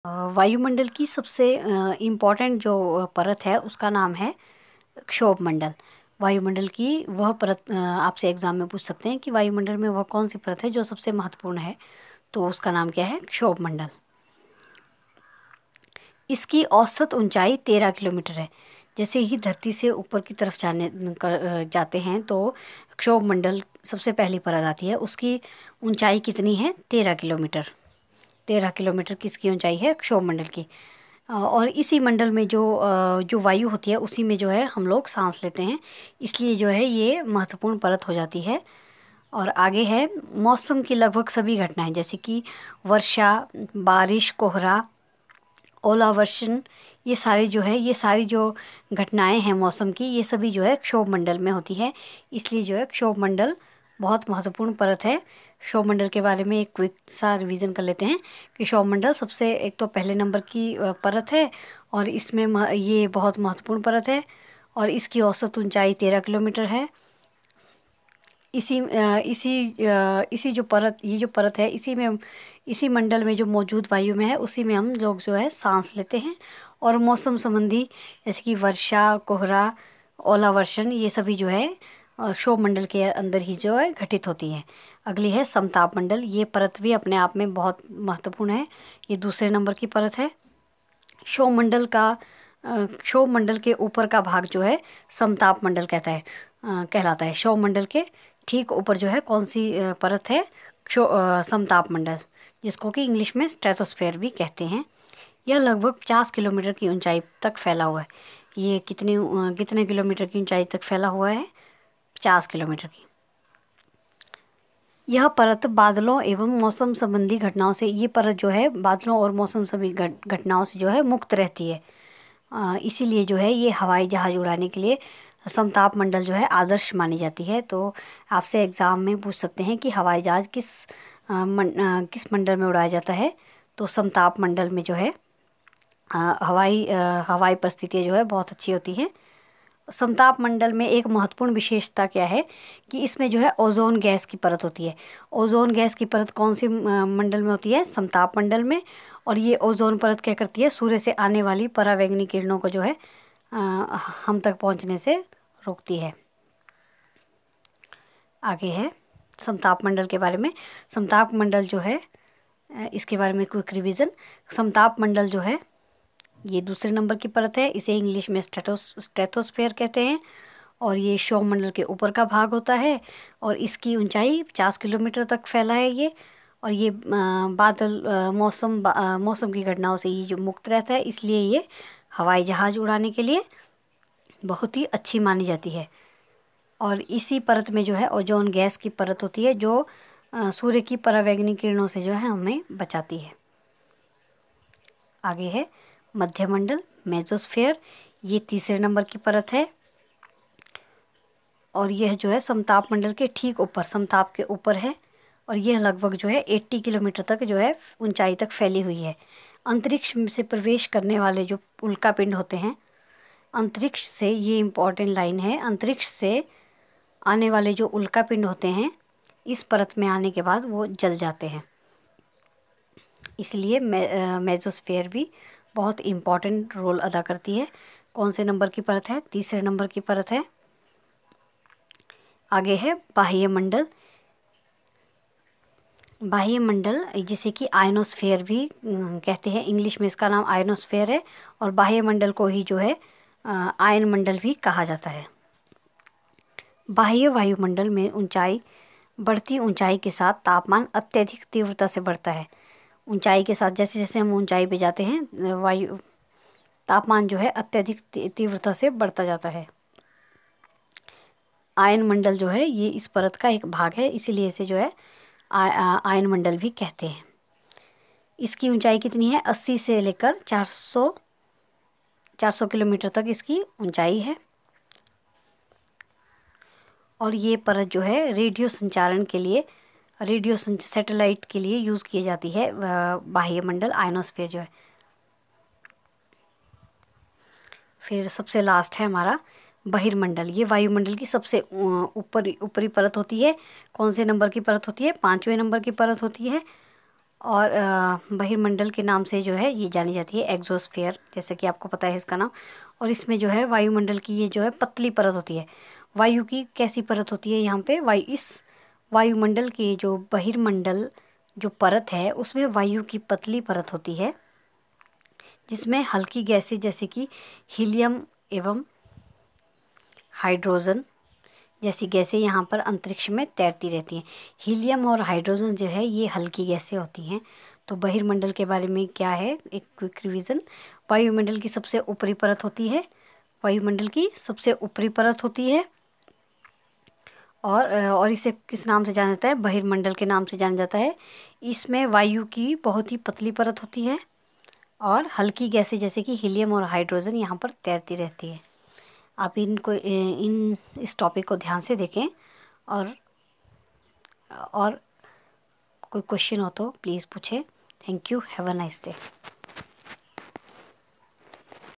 वायुमंडल की सबसे इम्पॉर्टेंट जो परत है उसका नाम है क्षोभ मंडल। वायुमंडल की वह परत आपसे एग्जाम में पूछ सकते हैं कि वायुमंडल में वह कौन सी परत है जो सबसे महत्वपूर्ण है, तो उसका नाम क्या है? क्षोभ मंडल। इसकी औसत ऊंचाई 13 किलोमीटर है। जैसे ही धरती से ऊपर की तरफ जाते हैं तो क्षोभ मंडल सबसे पहली परत आती है। उसकी ऊंचाई कितनी है? 13 किलोमीटर। 13 किलोमीटर की इसकी ऊंचाई है क्षोभ मंडल की। और इसी मंडल में जो वायु होती है उसी में जो है हम लोग सांस लेते हैं, इसलिए जो है ये महत्वपूर्ण परत हो जाती है। और आगे है मौसम की लगभग सभी घटनाएं, जैसे कि वर्षा, बारिश, कोहरा, ओलावर्षण, ये सारी जो घटनाएं हैं मौसम की, ये सभी जो है क्षोभ मंडल में होती है। इसलिए जो है क्षोभ मंडल बहुत महत्वपूर्ण परत है। क्षोभ मंडल के बारे में एक क्विक सा रिवीजन कर लेते हैं कि क्षोभ मंडल सबसे एक तो पहले नंबर की परत है और इसमें ये बहुत महत्वपूर्ण परत है और इसकी औसत ऊंचाई 13 किलोमीटर है। इसी जो परत है, इसी मंडल में जो मौजूद वायु में है उसी में हम लोग जो है सांस लेते हैं। और मौसम संबंधी जैसे कि वर्षा, कोहरा, ओलावर्षण, ये सभी जो है क्षोभ मंडल के अंदर ही जो है घटित होती हैं। अगली है समताप मंडल। ये परत भी अपने आप में बहुत महत्वपूर्ण है। ये दूसरे नंबर की परत है। क्षोभ मंडल के ऊपर का भाग जो है समताप मंडल कहलाता है। क्षोभ मंडल के ठीक ऊपर जो है कौन सी परत है? समताप मंडल, जिसको कि इंग्लिश में स्ट्रेटोस्फेयर भी कहते हैं। यह लगभग 50 किलोमीटर की ऊंचाई तक फैला हुआ है। ये कितने किलोमीटर की ऊंचाई तक फैला हुआ है? 50 किलोमीटर की। यह परत बादलों एवं मौसम संबंधी घटनाओं से, ये परत जो है बादलों और मौसम संबंधी घटनाओं से जो है मुक्त रहती है। इसीलिए जो है ये हवाई जहाज़ उड़ाने के लिए समताप मंडल जो है आदर्श मानी जाती है। तो आपसे एग्ज़ाम में पूछ सकते हैं कि हवाई जहाज़ किस मंडल में उड़ाया जाता है? तो समताप मंडल में जो है हवाई परिस्थितियाँ जो है बहुत अच्छी होती हैं। समताप मंडल में एक महत्वपूर्ण विशेषता क्या है कि इसमें जो है ओजोन गैस की परत होती है। ओजोन गैस की परत कौन सी मंडल में होती है? समताप मंडल में। और ये ओजोन परत क्या करती है? सूर्य से आने वाली परावैंगनी किरणों को जो है हम तक पहुंचने से रोकती है। आगे है समताप मंडल के बारे में। समताप मंडल जो है इसके बारे में क्विक रिवीजन। समताप मंडल जो है ये दूसरे नंबर की परत है। इसे इंग्लिश में स्ट्रेटोस्फेयर कहते हैं और ये क्षोभ मंडल के ऊपर का भाग होता है और इसकी ऊंचाई 50 किलोमीटर तक फैला है ये। और ये मौसम की घटनाओं से ये जो मुक्त रहता है, इसलिए ये हवाई जहाज़ उड़ाने के लिए बहुत ही अच्छी मानी जाती है। और इसी परत में जो है ओजोन गैस की परत होती है जो सूर्य की परावैंगनी किरणों से जो है हमें बचाती है। आगे है मध्यमंडल, मेसोस्फेयर। ये तीसरे नंबर की परत है और यह जो है समताप मंडल के ठीक ऊपर, समताप के ऊपर है और यह लगभग जो है 80 किलोमीटर तक जो है ऊंचाई तक फैली हुई है। अंतरिक्ष से प्रवेश करने वाले जो उल्कापिंड होते हैं, अंतरिक्ष से, ये इम्पॉर्टेंट लाइन है, अंतरिक्ष से आने वाले जो उल्कापिंड होते हैं इस परत में आने के बाद वो जल जाते हैं। इसलिए मेसोस्फेयर भी बहुत इम्पॉर्टेंट रोल अदा करती है। कौन से नंबर की परत है? तीसरे नंबर की परत है। आगे है बाह्य मंडल। बाह्य मंडल जिसे कि आयनोस्फेयर भी कहते हैं, इंग्लिश में इसका नाम आयनोस्फेयर है और बाह्य मंडल को ही जो है आयन मंडल भी कहा जाता है। बाह्य वायुमंडल में बढ़ती ऊंचाई के साथ तापमान अत्यधिक तीव्रता से बढ़ता है। ऊंचाई के साथ जैसे जैसे हम ऊंचाई पे जाते हैं वायु तापमान जो है अत्यधिक तीव्रता से बढ़ता जाता है। आयन मंडल जो है ये इस परत का एक भाग है, इसीलिए इसे जो है आयन मंडल भी कहते हैं। इसकी ऊंचाई कितनी है? 80 से लेकर 400 किलोमीटर तक इसकी ऊंचाई है। और ये परत जो है रेडियो सैटेलाइट के लिए यूज़ की जाती है। बाह्य मंडल आयनोस्फीयर जो है। फिर सबसे लास्ट है हमारा बहिर्मंडल। ये वायुमंडल की सबसे ऊपरी परत होती है। कौन से नंबर की परत होती है? 5वें नंबर की परत होती है और बहिर्मंडल के नाम से जो है ये जानी जाती है एग्जोस्फीयर, जैसे कि आपको पता है इसका नाम। और इसमें जो है वायुमंडल की ये जो है पतली परत होती है। वायु की कैसी परत होती है यहाँ पे, इस वायुमंडल की जो बहिर्मंडल जो परत है उसमें वायु की पतली परत होती है, जिसमें हल्की गैसें जैसे कि हीलियम एवं हाइड्रोजन जैसी गैसें यहाँ पर अंतरिक्ष में तैरती रहती हैं। हीलियम और हाइड्रोजन जो है ये हल्की गैसें होती हैं। तो बहिर्मंडल के बारे में क्या है, एक क्विक रिवीजन। वायुमंडल की सबसे ऊपरी परत होती है, वायुमंडल की सबसे ऊपरी परत होती है, और इसे किस नाम से जाना जाता है, बहिर्मंडल के नाम से जाना जाता है। इसमें वायु की बहुत ही पतली परत होती है और हल्की गैसें जैसे कि हीलियम और हाइड्रोजन यहाँ पर तैरती रहती है। आप इस टॉपिक को ध्यान से देखें, और कोई क्वेश्चन हो तो प्लीज़ पूछें। Thank you, have a nice day.